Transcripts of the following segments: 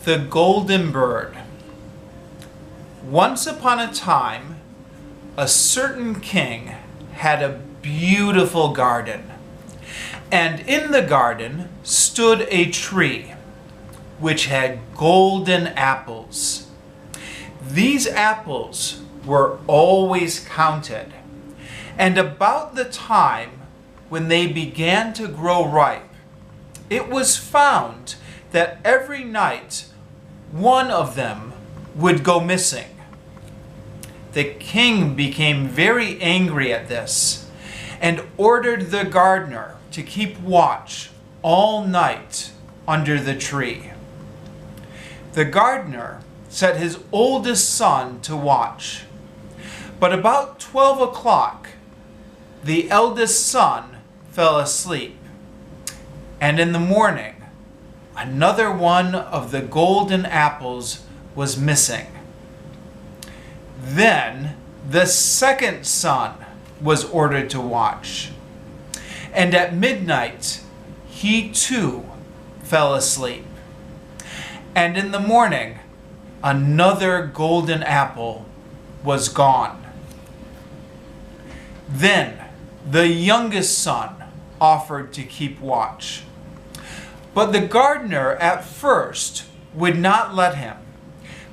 The Golden Bird. Once upon a time, a certain king had a beautiful garden. And in the garden stood a tree which had golden apples. These apples were always counted. And about the time when they began to grow ripe, it was found that every night one of them would go missing. The king became very angry at this and ordered the gardener to keep watch all night under the tree. The gardener set his oldest son to watch, but about 12 o'clock, the eldest son fell asleep, and in the morning, another one of the golden apples was missing. Then the second son was ordered to watch, and at midnight he too fell asleep. And in the morning, another golden apple was gone. Then the youngest son offered to keep watch. But the gardener at first would not let him,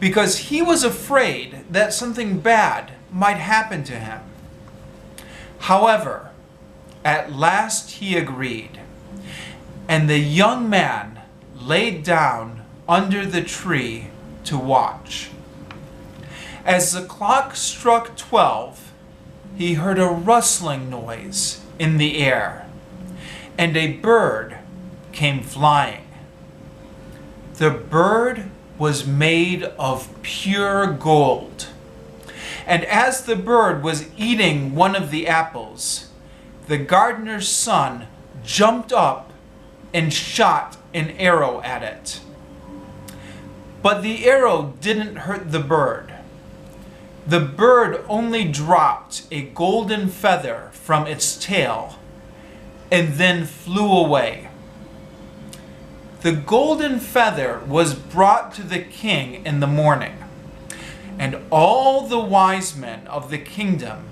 because he was afraid that something bad might happen to him. However, at last he agreed, and the young man laid down under the tree to watch. As the clock struck 12, he heard a rustling noise in the air, and a bird came flying. The bird was made of pure gold. And as the bird was eating one of the apples, the gardener's son jumped up and shot an arrow at it. But the arrow didn't hurt the bird. The bird only dropped a golden feather from its tail and then flew away. The golden feather was brought to the king in the morning, and all the wise men of the kingdom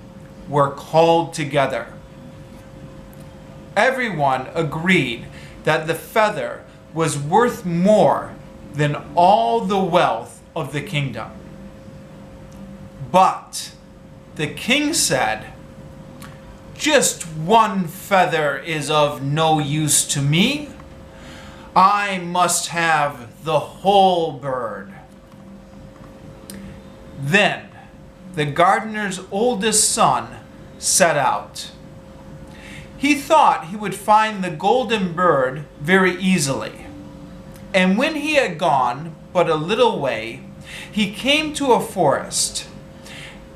were called together. Everyone agreed that the feather was worth more than all the wealth of the kingdom. But the king said, "Just one feather is of no use to me. I must have the whole bird." Then the gardener's oldest son set out. He thought he would find the golden bird very easily. And when he had gone but a little way, he came to a forest.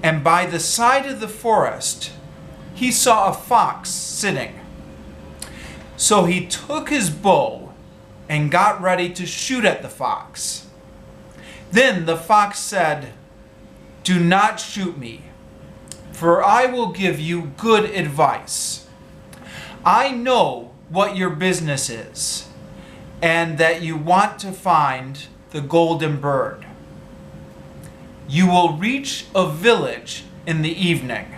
And by the side of the forest, he saw a fox sitting. So he took his bow and got ready to shoot at the fox. Then the fox said, "Do not shoot me, for I will give you good advice. I know what your business is, and that you want to find the golden bird. You will reach a village in the evening,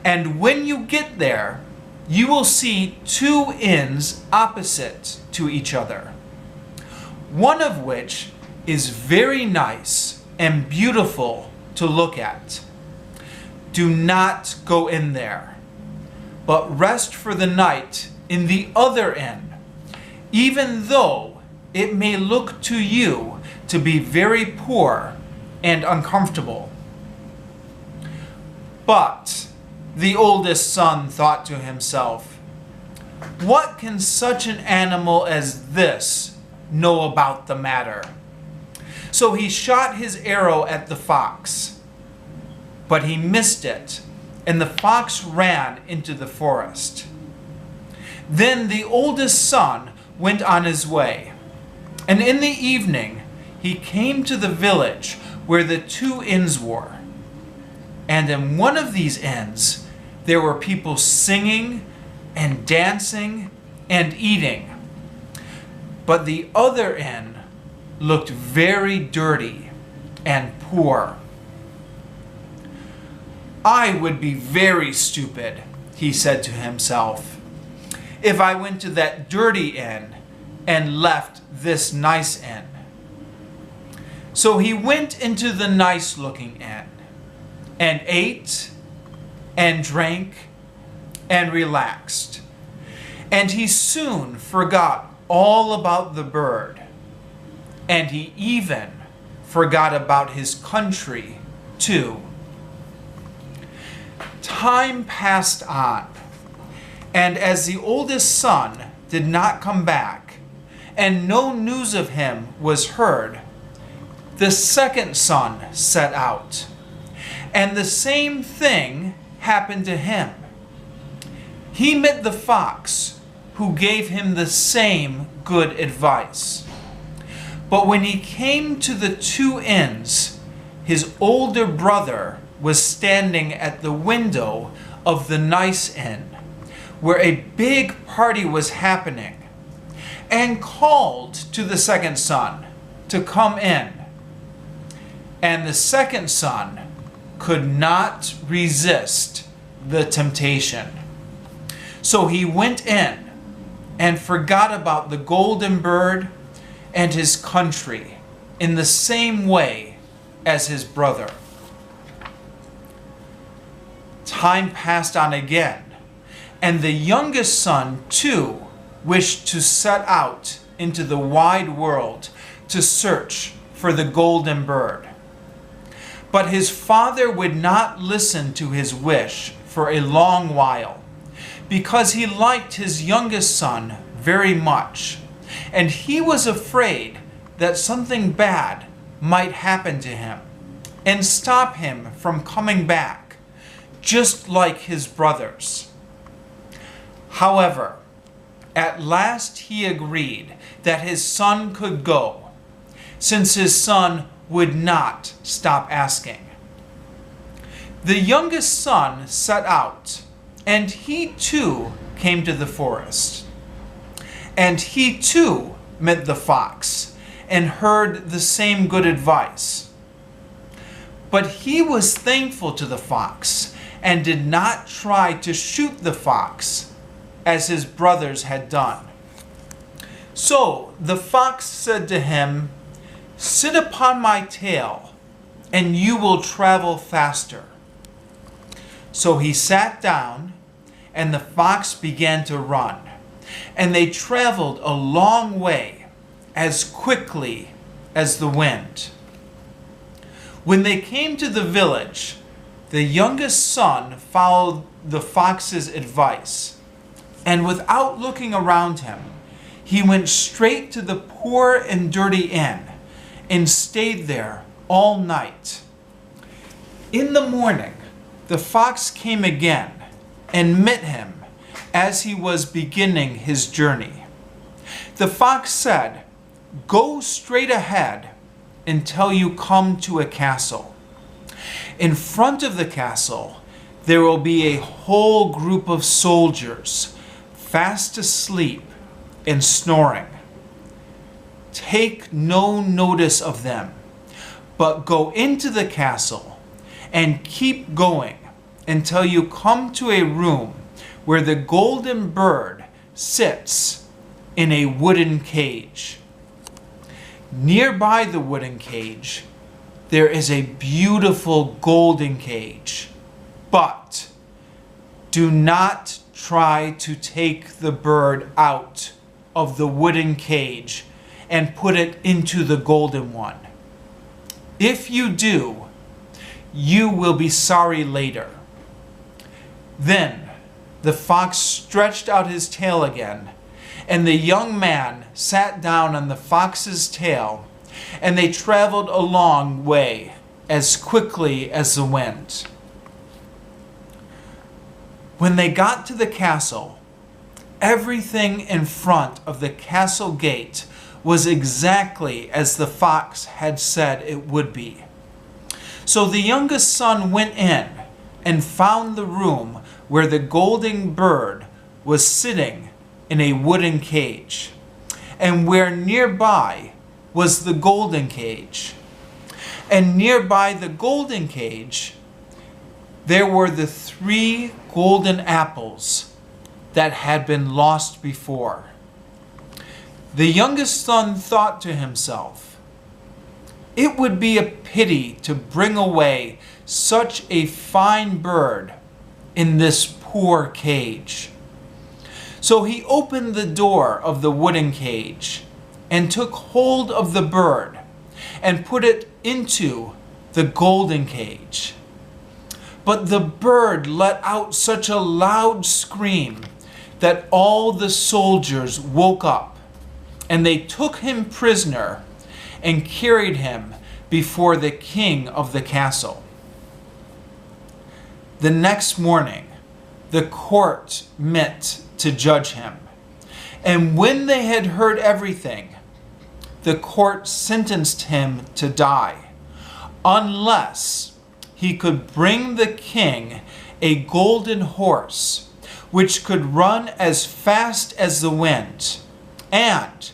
and when you get there, you will see two inns opposite to each other, one of which is very nice and beautiful to look at. Do not go in there, but rest for the night in the other inn, even though it may look to you to be very poor and uncomfortable." But the oldest son thought to himself, "What can such an animal as this know about the matter?" So he shot his arrow at the fox, but he missed it, and the fox ran into the forest. Then the oldest son went on his way, and in the evening he came to the village where the two inns were. And in one of these inns there were people singing and dancing and eating. But the other inn looked very dirty and poor. "I would be very stupid," he said to himself, "if I went to that dirty inn and left this nice inn." So he went into the nice-looking inn and ate and drank and relaxed. And he soon forgot all about the bird. And he even forgot about his country, too. Time passed on, and as the oldest son did not come back, and no news of him was heard, the second son set out, and the same thing happened to him. He met the fox, who gave him the same good advice. But when he came to the two inns, his older brother was standing at the window of the nice inn, where a big party was happening, and called to the second son to come in. And the second son could not resist the temptation. So he went in and forgot about the golden bird and his country in the same way as his brother. Time passed on again, and the youngest son too wished to set out into the wide world to search for the golden bird. But his father would not listen to his wish for a long while, because he liked his youngest son very much, and he was afraid that something bad might happen to him and stop him from coming back, just like his brothers. However, at last he agreed that his son could go, since his son would not stop asking. The youngest son set out, and he too came to the forest. And he too met the fox and heard the same good advice. But he was thankful to the fox and did not try to shoot the fox as his brothers had done. So the fox said to him, "Sit upon my tail, and you will travel faster." So he sat down, and the fox began to run, and they traveled a long way, as quickly as the wind. When they came to the village, the youngest son followed the fox's advice, and without looking around him, he went straight to the poor and dirty inn, and stayed there all night. In the morning, the fox came again and met him as he was beginning his journey. The fox said, "Go straight ahead until you come to a castle. In front of the castle, there will be a whole group of soldiers fast asleep and snoring. Take no notice of them, but go into the castle and keep going until you come to a room where the golden bird sits in a wooden cage. Nearby the wooden cage, there is a beautiful golden cage, but do not try to take the bird out of the wooden cage and put it into the golden one. If you do, you will be sorry later." Then the fox stretched out his tail again, and the young man sat down on the fox's tail, and they traveled a long way, as quickly as the wind. When they got to the castle, everything in front of the castle gate was exactly as the fox had said it would be. So the youngest son went in and found the room where the golden bird was sitting in a wooden cage, and where nearby was the golden cage. And nearby the golden cage, there were the 3 golden apples that had been lost before. The youngest son thought to himself, "It would be a pity to bring away such a fine bird in this poor cage." So he opened the door of the wooden cage and took hold of the bird and put it into the golden cage. But the bird let out such a loud scream that all the soldiers woke up, and they took him prisoner and carried him before the king of the castle. The next morning, the court met to judge him. And when they had heard everything, the court sentenced him to die, unless he could bring the king a golden horse, which could run as fast as the wind. And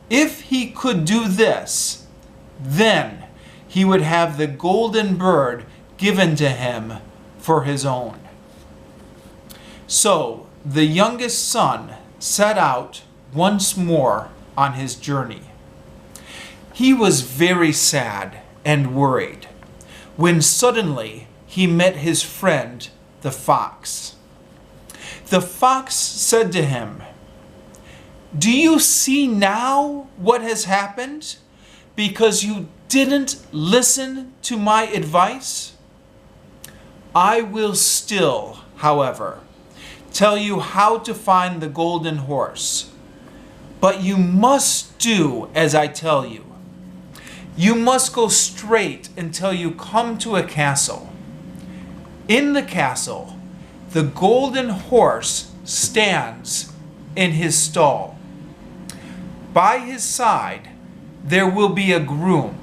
if he could do this, then he would have the golden bird given to him for his own. So the youngest son set out once more on his journey. He was very sad and worried when suddenly he met his friend, the fox. The fox said to him, "Do you see now what has happened because you didn't listen to my advice? I will still, however, tell you how to find the golden horse, but you must do as I tell you. You must go straight until you come to a castle. In the castle, the golden horse stands in his stall. By his side, there will be a groom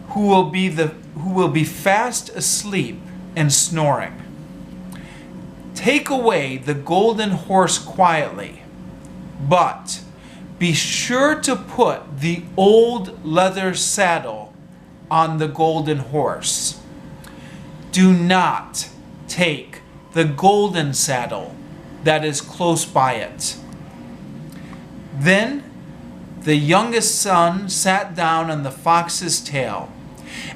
who will be fast asleep and snoring. Take away the golden horse quietly, but be sure to put the old leather saddle on the golden horse. Do not take the golden saddle that is close by it." Then the youngest son sat down on the fox's tail,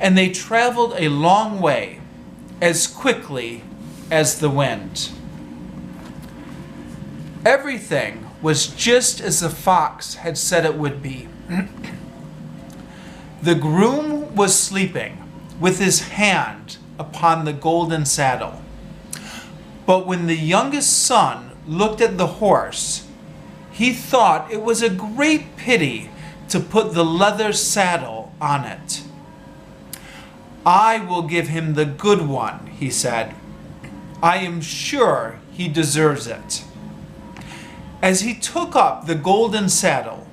and they traveled a long way, as quickly as the wind. Everything was just as the fox had said it would be. The groom was sleeping with his hand upon the golden saddle. But when the youngest son looked at the horse, he thought it was a great pity to put the leather saddle on it. "I will give him the good one," he said. "I am sure he deserves it." As he took up the golden saddle,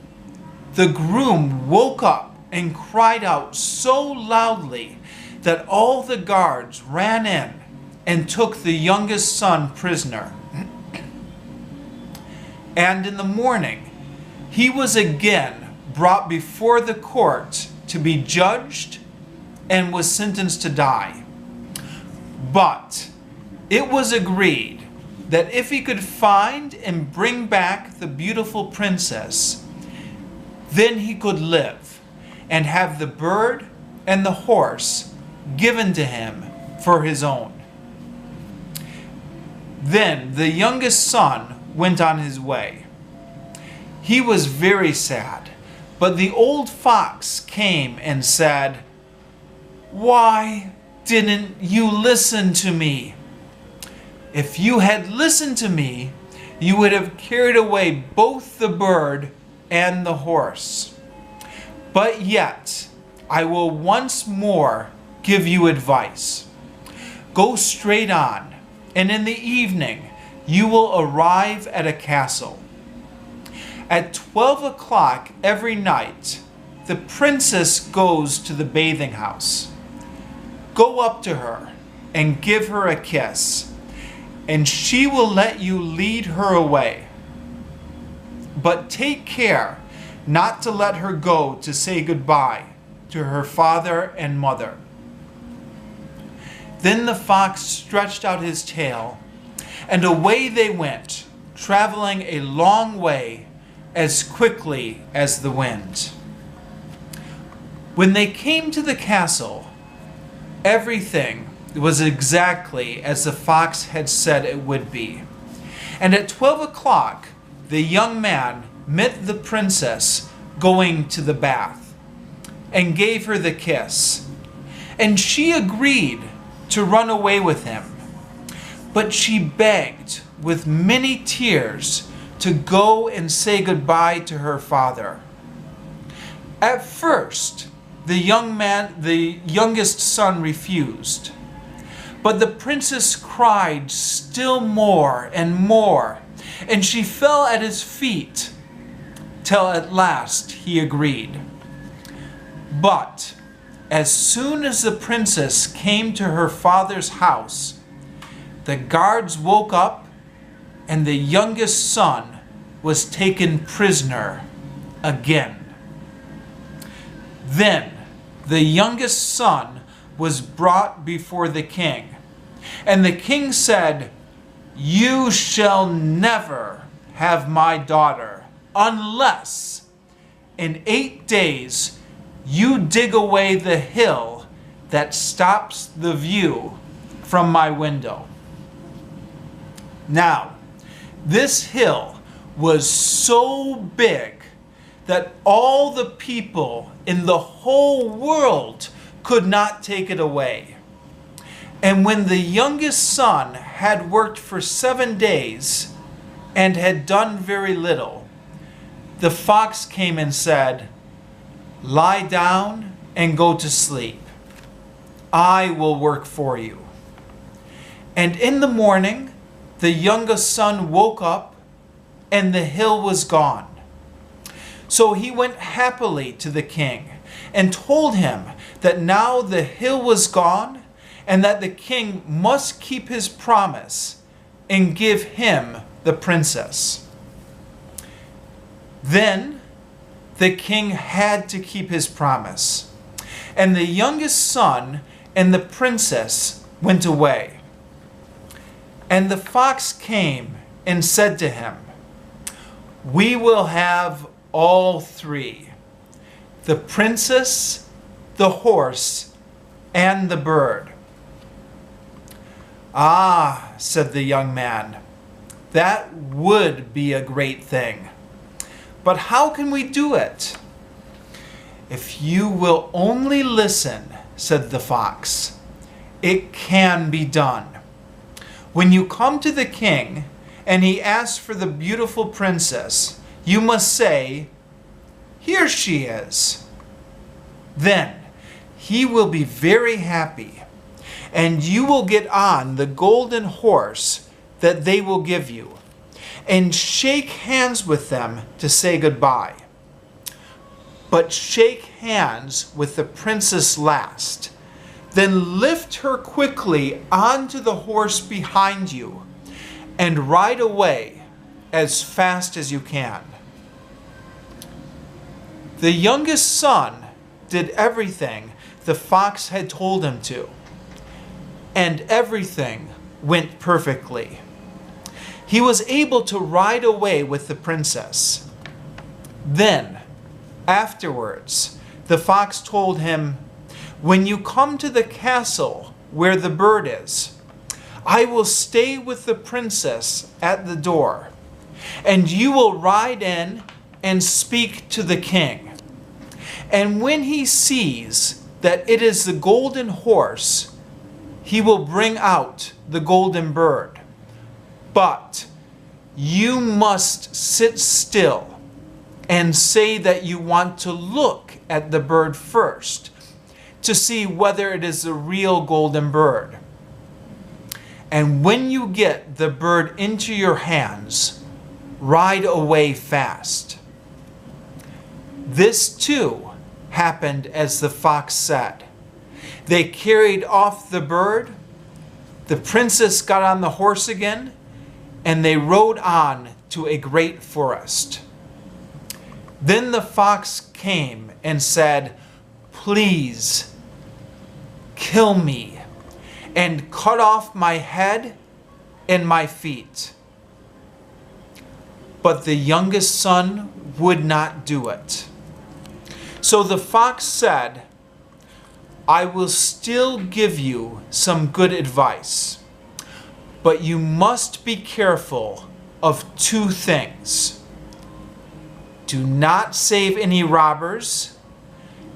the groom woke up and cried out so loudly that all the guards ran in and took the youngest son prisoner. And in the morning, he was again brought before the court to be judged and was sentenced to die. But it was agreed that if he could find and bring back the beautiful princess, then he could live and have the bird and the horse given to him for his own. Then the youngest son went on his way. He was very sad, but the old fox came and said, "Why didn't you listen to me? If you had listened to me, you would have carried away both the bird and the horse. But yet, I will once more give you advice. Go straight on, and in the evening you will arrive at a castle. At 12 o'clock every night, the princess goes to the bathing house. Go up to her and give her a kiss, and she will let you lead her away. But take care not to let her go to say goodbye to her father and mother. Then the fox stretched out his tail, and away they went, traveling a long way as quickly as the wind. When they came to the castle, everything was exactly as the fox had said it would be. And at 12 o'clock, the young man met the princess going to the bath and gave her the kiss. And she agreed to run away with him. But she begged with many tears to go and say goodbye to her father. At first, the youngest son refused. But the princess cried still more and more, and she fell at his feet, till at last he agreed. But as soon as the princess came to her father's house, the guards woke up, and the youngest son was taken prisoner again. Then the youngest son was brought before the king. And the king said, "You shall never have my daughter unless in 8 days you dig away the hill that stops the view from my window." Now, this hill was so big that all the people in the whole world could not take it away. And when the youngest son had worked for 7 days and had done very little, the fox came and said, "Lie down and go to sleep. I will work for you." And in the morning, the youngest son woke up, and the hill was gone. So he went happily to the king and told him that now the hill was gone, and that the king must keep his promise and give him the princess. Then the king had to keep his promise, and the youngest son and the princess went away. And the fox came and said to him, "We will have all three, the princess, the horse, and the bird." "Ah," said the young man, "that would be a great thing. But how can we do it?" "If you will only listen," said the fox, "it can be done. When you come to the king and he asks for the beautiful princess, you must say, 'Here she is.' Then he will be very happy, and you will get on the golden horse that they will give you, and shake hands with them to say goodbye. But shake hands with the princess last. Then lift her quickly onto the horse behind you, and ride away as fast as you can." The youngest son did everything the fox had told him to, and everything went perfectly. He was able to ride away with the princess. Then, afterwards, the fox told him, "When you come to the castle where the bird is, I will stay with the princess at the door, and you will ride in and speak to the king. And when he sees that it is the golden horse, he will bring out the golden bird. But you must sit still and say that you want to look at the bird first to see whether it is the real golden bird. And when you get the bird into your hands, ride away fast." This too happened as the fox said. They carried off the bird, the princess got on the horse again, and they rode on to a great forest. Then the fox came and said, "Please kill me and cut off my head and my feet." But the youngest son would not do it. So the fox said, "I will still give you some good advice, but you must be careful of two things. Do not save any robbers,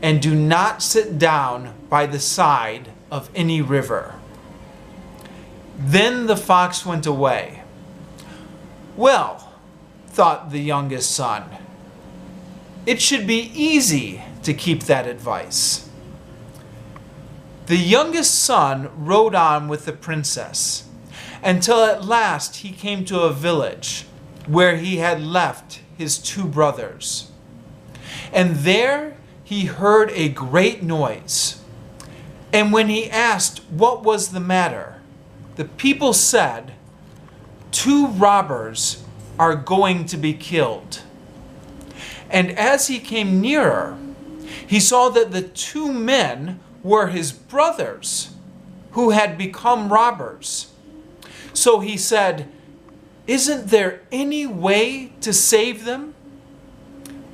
and do not sit down by the side of any river." Then the fox went away. "Well," thought the youngest son, "it should be easy to keep that advice." The youngest son rode on with the princess until at last he came to a village where he had left his two brothers. And there he heard a great noise. And when he asked what was the matter, the people said, "Two robbers are going to be killed." And as he came nearer, he saw that the two men were his brothers who had become robbers. So he said, "Isn't there any way to save them?"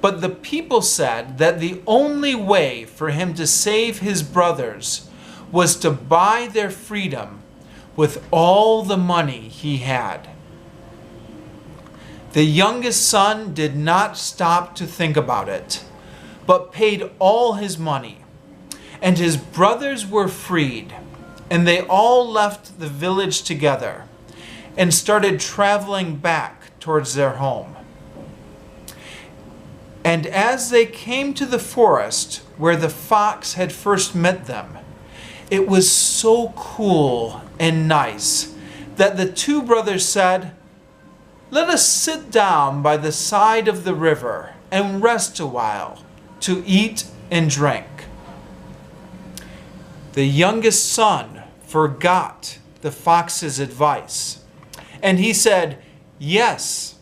But the people said that the only way for him to save his brothers was to buy their freedom with all the money he had. The youngest son did not stop to think about it, but paid all his money, and his brothers were freed, and they all left the village together and started traveling back towards their home. And as they came to the forest where the fox had first met them, it was so cool and nice that the two brothers said, "Let us sit down by the side of the river and rest a while to eat and drink." The youngest son forgot the fox's advice, and he said, "Yes."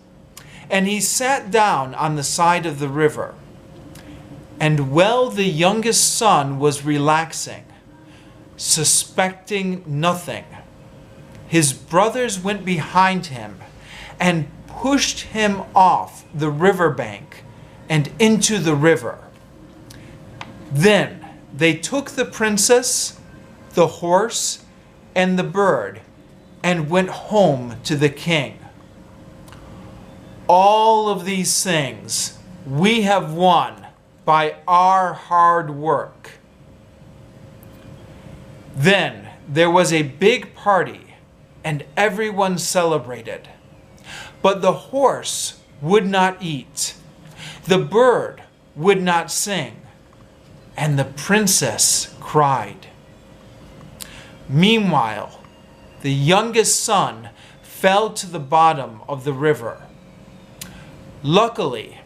And he sat down on the side of the river. And while the youngest son was relaxing, suspecting nothing, his brothers went behind him and pushed him off the riverbank and into the river. Then they took the princess, the horse, and the bird and went home to the king. All of these things we have won by our hard work. Then there was a big party, and everyone celebrated. But the horse would not eat, the bird would not sing, and the princess cried. Meanwhile, the youngest son fell to the bottom of the river. Luckily,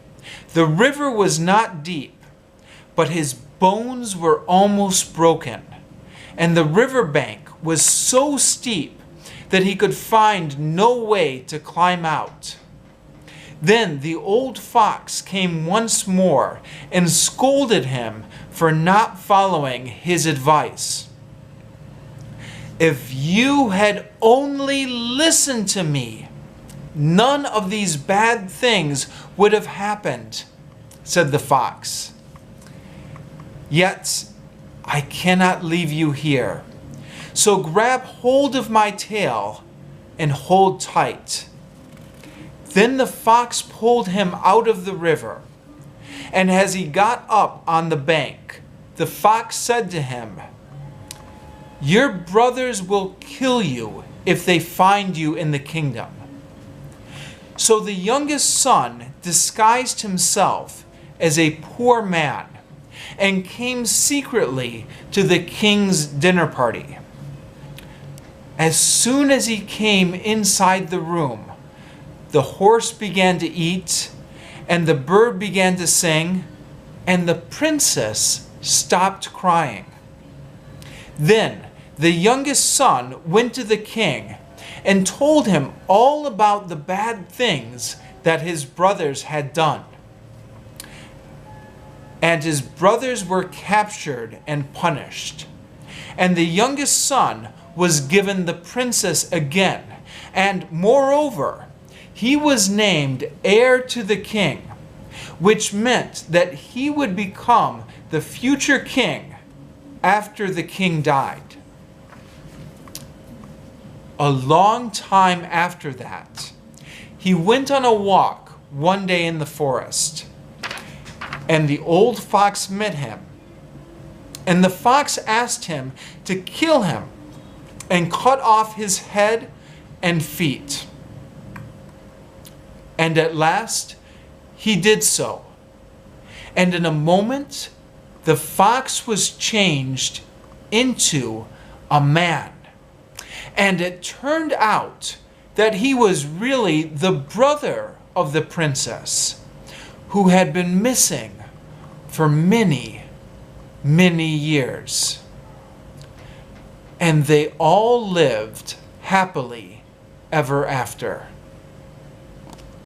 the river was not deep, but his bones were almost broken, and the riverbank was so steep that he could find no way to climb out. Then the old fox came once more and scolded him for not following his advice. "If you had only listened to me, none of these bad things would have happened," said the fox. "Yet I cannot leave you here, so grab hold of my tail and hold tight." Then the fox pulled him out of the river, and as he got up on the bank, the fox said to him, "Your brothers will kill you if they find you in the kingdom." So the youngest son disguised himself as a poor man and came secretly to the king's dinner party. As soon as he came inside the room, the horse began to eat, and the bird began to sing, and the princess stopped crying. Then the youngest son went to the king and told him all about the bad things that his brothers had done. and his brothers were captured and punished. And the youngest son was given the princess again, and moreover, he was named heir to the king, which meant that he would become the future king after the king died. A long time after that, he went on a walk one day in the forest, and the old fox met him. And the fox asked him to kill him and cut off his head and feet. And at last he did so. And in a moment, the fox was changed into a man. And it turned out that he was really the brother of the princess, who had been missing for many, many years. And they all lived happily ever after.